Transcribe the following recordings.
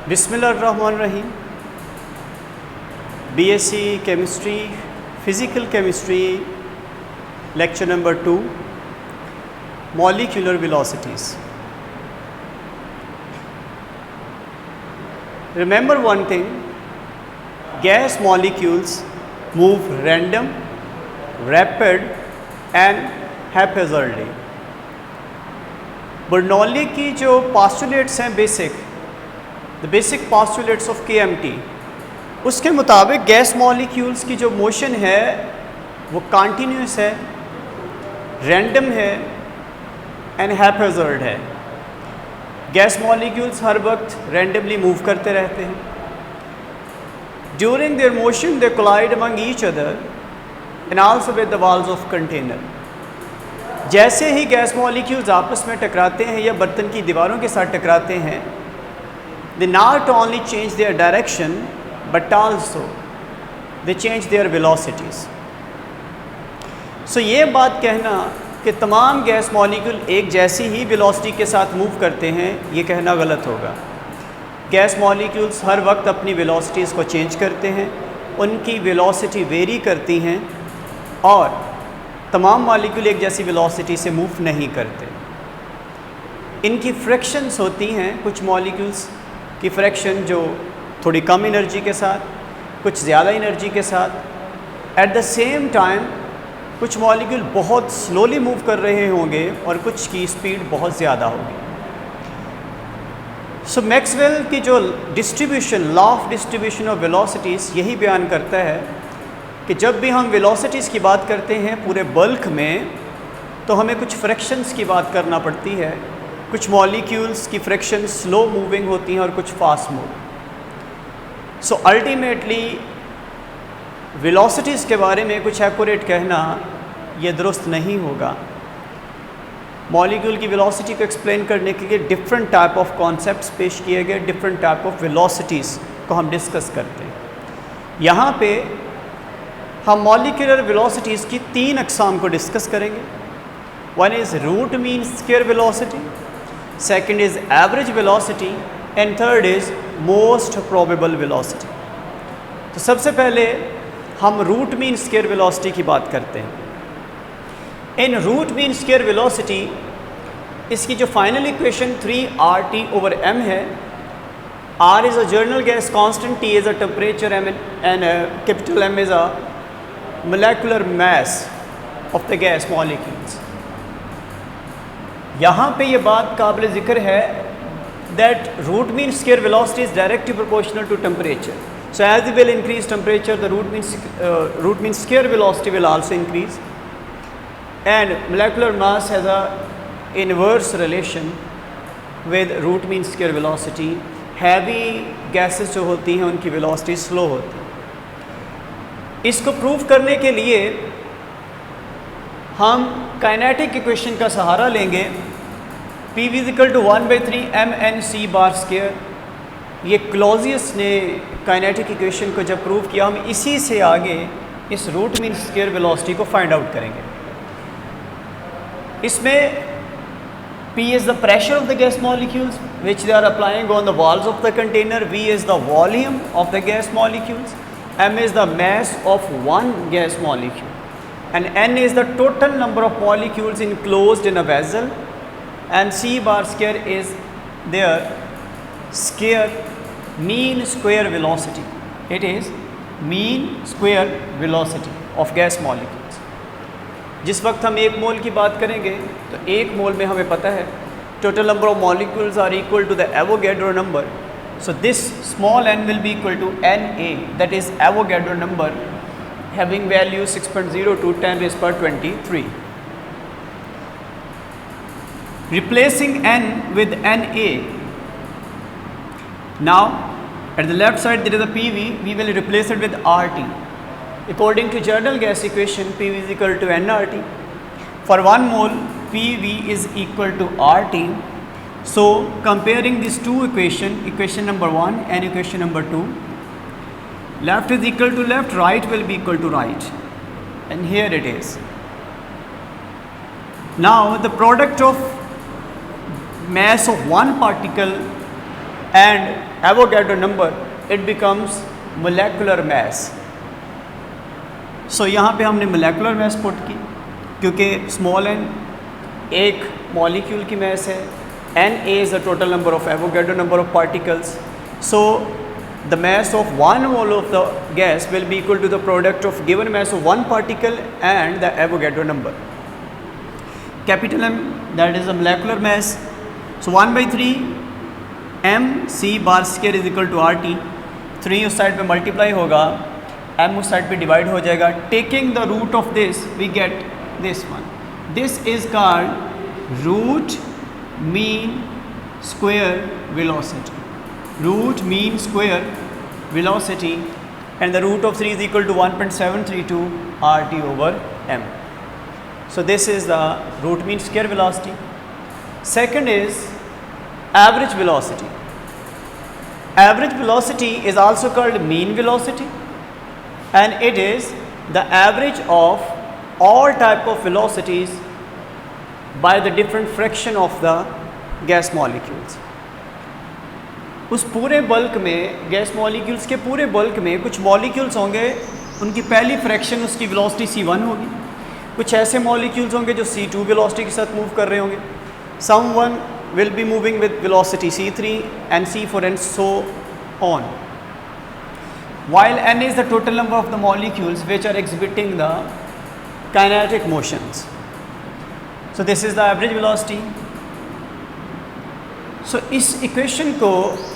बिस्मिल्लाहिर्रहमानिर्रहीम। BSc chemistry physical chemistry lecture number 2 molecular velocities. Remember one thing, gas molecules move random, rapid and haphazardly। Bernoulli की जो postulates हैं the basic postulates of KMT, उसके मुताबिक gas molecules की जो motion है वो कंटिन्यूस है, रैंडम है एंड हैप्पैज़र्ड है। गैस मॉलिक्यूल्स हर वक्त रैंडमली मूव करते रहते हैं। During their motion they collide among each other and also with the walls of container. जैसे ही गैस मॉलिक्यूल्स आपस में टकराते हैं या बर्तन की दीवारों के साथ टकराते हैं, they not only change their direction but also they change their velocities। ये बात कहना कि तमाम गैस मॉलिक्यूल एक जैसी ही वेलोसिटी के साथ मूव करते हैं, ये कहना गलत होगा। गैस मॉलिक्यूल्स हर वक्त अपनी वेलोसिटीज़ को चेंज करते हैं, उनकी वेलोसिटी वेरी करती हैं और तमाम मॉलिक्यूल एक जैसी वेलोसिटी से मूव नहीं करते। इनकी फ्रैक्शंस होती हैं, कुछ मॉलिक्यूल्स की फ्रैक्शन जो थोड़ी कम एनर्जी के साथ, कुछ ज़्यादा एनर्जी के साथ। एट द सेम टाइम कुछ मॉलिक्यूल बहुत स्लोली मूव कर रहे होंगे और कुछ की स्पीड बहुत ज़्यादा होगी। मैक्सवेल की जो distribution, law of distribution of velocities यही बयान करता है कि जब भी हम वेलोसिटीज़ की बात करते हैं पूरे बल्क में, तो हमें कुछ फ्रैक्शंस की बात करना पड़ती है। कुछ मॉलिक्यूल्स की फ्रैक्शन स्लो मूविंग होती हैं और कुछ फास्ट मूव। अल्टीमेटली वेलोसिटीज़ के बारे में कुछ एक्यूरेट कहना ये दुरुस्त नहीं होगा। मॉलिक्यूल की वेलोसिटी को एक्सप्लेन करने के लिए डिफरेंट टाइप ऑफ कॉन्सेप्ट्स पेश किए गए, डिफरेंट टाइप ऑफ वेलोसिटीज़ को हम डिस्कस करते हैं। यहाँ पे हम मॉलिक्यूलर वेलोसिटीज़ की 3 अक़साम को डिस्कस करेंगे। One is root mean square velocity, second is average velocity and third is most probable velocity. तो सबसे पहले हम रूट मीन स्क्वायर वेलोसिटी की बात करते हैं। इन रूट मीन स्क्वायर वेलोसिटी इसकी जो फाइनल इक्वेशन 3RT/m है। R is a journal gas constant, T is a temperature and capital M is a molecular mass of the gas molecules। यहाँ पे ये बात काबिल ज़िक्र है that root mean square velocity is directly proportional to temperature। So as you will increase temperature, the root mean square velocity will also increase, and molecular mass has a inverse relation with root mean square velocity। Heavy gases जो होती हैं उनकी velocity slow होती है। इसको prove करने के लिए हम काइनेटिक इक्वेशन का सहारा लेंगे। P = 1/3 mnc²। ये क्लॉजियस ने काइनेटिक इक्वेशन को जब प्रूव किया, हम इसी से आगे इस रूट मीन स्क्वायर वेलोसिटी को फाइंड आउट करेंगे। इसमें P is the pressure of the gas molecules which they are applying on the walls of the container, V is the volume of the gas molecules, M is the mass of one gas molecule, and N is the total number of molecules enclosed in a vessel, and C² is their mean square velocity। It is mean square velocity of gas molecules। जिस वक्त हम 1 मोल की बात करेंगे तो 1 मोल में हमें पता है total number of molecules are equal to the Avogadro number. So this small n will be equal to Na, that is Avogadro number, having value 6.02 10⁻23। Replacing n with Na, now at the left side there is a PV, we will replace it with RT। According to general gas equation, PV is equal to nRT। For 1 mole, PV is equal to RT। So comparing these two equation number 1 and equation number 2, left is equal to left, right will be equal to right, and here it is। Now the product of mass of one particle and Avogadro number, it becomes molecular mass. So यहाँ पे हमने molecular mass put की, क्योंकि small n एक molecule की mass है, Na is the total number of Avogadro number of particles. So the mass of one mole of the gas will be equal to the product of given mass of one particle and the Avogadro number. Capital M, that is the molecular mass. So 1/3 mc bar square is equal to RT. 3 उस side पे multiply होगा, m उस side पे divide हो जाएगा. Taking the root of this we get this one. This is called root mean square velocity. Root mean square velocity, and the root of 3 is equal to 1.732 RT over m. So this is the root mean square velocity. Second is average velocity. Average velocity is also called mean velocity, and it is the average of all type of velocities by the different fraction of the gas molecules. उस पूरे bulk में, gas molecules के पूरे bulk में कुछ molecules होंगे, उनकी पहली फ्रैक्शन उसकी वेलोसिटी c1 होगी. कुछ ऐसे मॉलिक्यूल्स होंगे जो c2 वेलोसिटी के साथ मूव कर रहे होंगे. Someone will be moving with velocity c3 and c4 and so on. While n is the total number of the molecules which are exhibiting the kinetic motions. So this is the average velocity. सो इस equation को,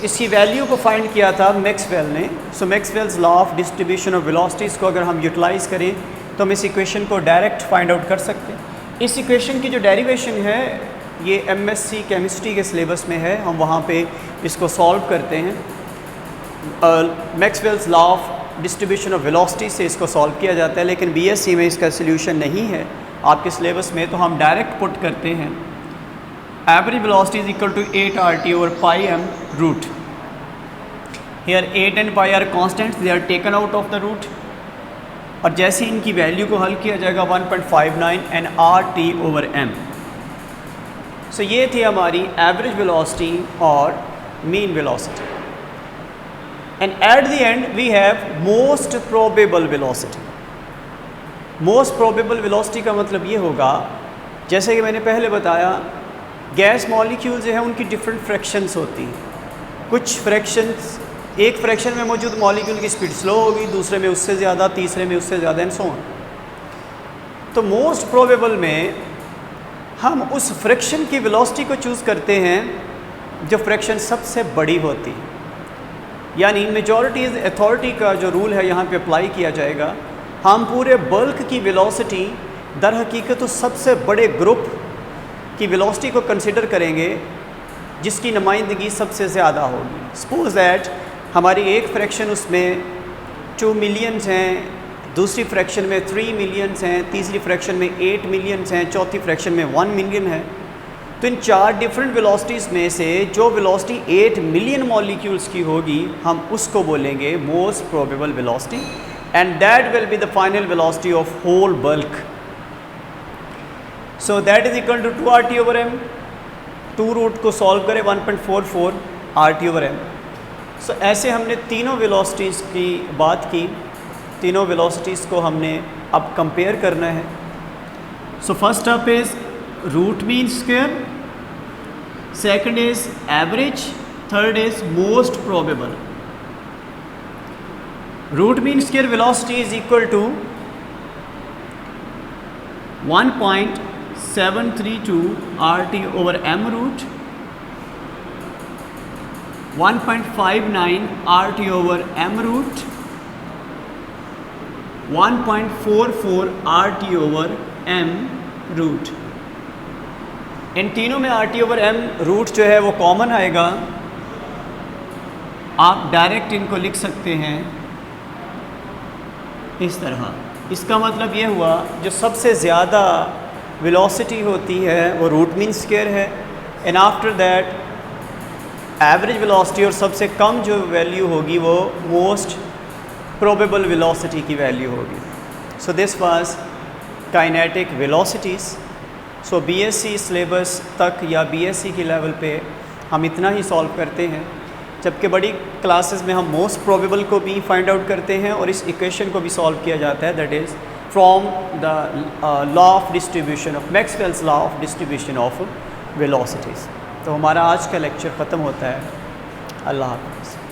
इसकी value को find किया था Maxwell ने. So Maxwell's law of distribution of velocities को अगर हम यूटिलाइज़ करें तो हम इस इक्वेशन को डायरेक्ट फाइंड आउट कर सकते हैं. इस इक्वेशन की जो डेरिवेशन है ये एमएससी केमिस्ट्री के सिलेबस में है, हम वहाँ पे इसको सॉल्व करते हैं. Maxwell's law of distribution of velocity से इसको सॉल्व किया जाता है, लेकिन बीएससी में इसका सोल्यूशन नहीं है आपके सिलेबस में, तो हम डायरेक्ट पुट करते हैं. Average velocity is equal to 8 RT over pi m root. Here 8 and pi are constants, they are taken out of the root. और जैसे इनकी वैल्यू को हल किया जाएगा 1.59 and RT over m. So ये थी हमारी average velocity और mean velocity. And at the end we have most probable velocity. Most probable velocity का मतलब ये होगा, जैसे कि मैंने पहले बताया, गैस मॉलिक्यूल जो है उनकी डिफरेंट फ्रैक्शंस होती हैं. कुछ फ्रैक्शंस, एक फ्रैक्शन में मौजूद मॉलिक्यूल की स्पीड स्लो होगी, दूसरे में उससे ज़्यादा, तीसरे में उससे ज़्यादा, एंड सो ऑन. तो मोस्ट प्रोबेबल में हम उस फ्रैक्शन की वेलोसिटी को चूज़ करते हैं जो फ्रैक्शन सबसे बड़ी होती है. यानी मेजॉरिटीज़ अथॉरिटी का जो रूल है यहाँ पे अप्लाई किया जाएगा. हम पूरे बल्क की वेलोसिटी दर हकीकत उस सबसे बड़े ग्रुप की वेलोसिटी को कंसिडर करेंगे जिसकी नुमाइंदगी सबसे ज़्यादा होगी. सपोज दैट हमारी एक फ्रैक्शन उसमें 2 मिलियंस हैं, दूसरी फ्रैक्शन में 3 मिलियंस हैं, तीसरी फ्रैक्शन में 8 मिलियंस हैं, चौथी फ्रैक्शन में 1 मिलियन है. तो इन 4 डिफरेंट वेलोसिटीज़ में से जो वेलोसिटी 8 मिलियन मॉलिक्यूल्स की होगी हम उसको बोलेंगे most probable velocity, and that will be the final velocity of whole bulk. So that is equal to 2 RT over m. 2 root को सॉल्व करें 1.44 RT over m. So ऐसे हमने तीनों वेलोसिटीज़ की बात की. तीनों वेलोसिटीज़ को हमने अब कंपेयर करना है. So first up is root mean square, second is average, third is most probable. Root mean square velocity is equal to 1.732 RT over m root, 1.59 RT over m root, 1.44 RT over m root. इन तीनों में RT over m root जो है वो common आएगा. आप direct इनको लिख सकते हैं इस तरह. इसका मतलब ये हुआ जो सबसे ज़्यादा वेलोसिटी होती है वो रूट मीन स्क्वायर है, and after that average velocity, और सबसे कम जो वैल्यू होगी वो मोस्ट प्रोबेबल वेलोसिटी की वैल्यू होगी. So this was kinetic velocities. So BSc syllabus तक या बीएससी के लेवल पे हम इतना ही सॉल्व करते हैं. जबकि बड़ी क्लासेस में हम मोस्ट प्रोबेबल को भी फाइंड आउट करते हैं और इस इक्वेशन को भी सॉल्व किया जाता है, that is from the law of distribution of Maxwell's law of distribution of velocities. तो हमारा आज का लेक्चर ख़त्म होता है। अल्लाह हाफ़िज़।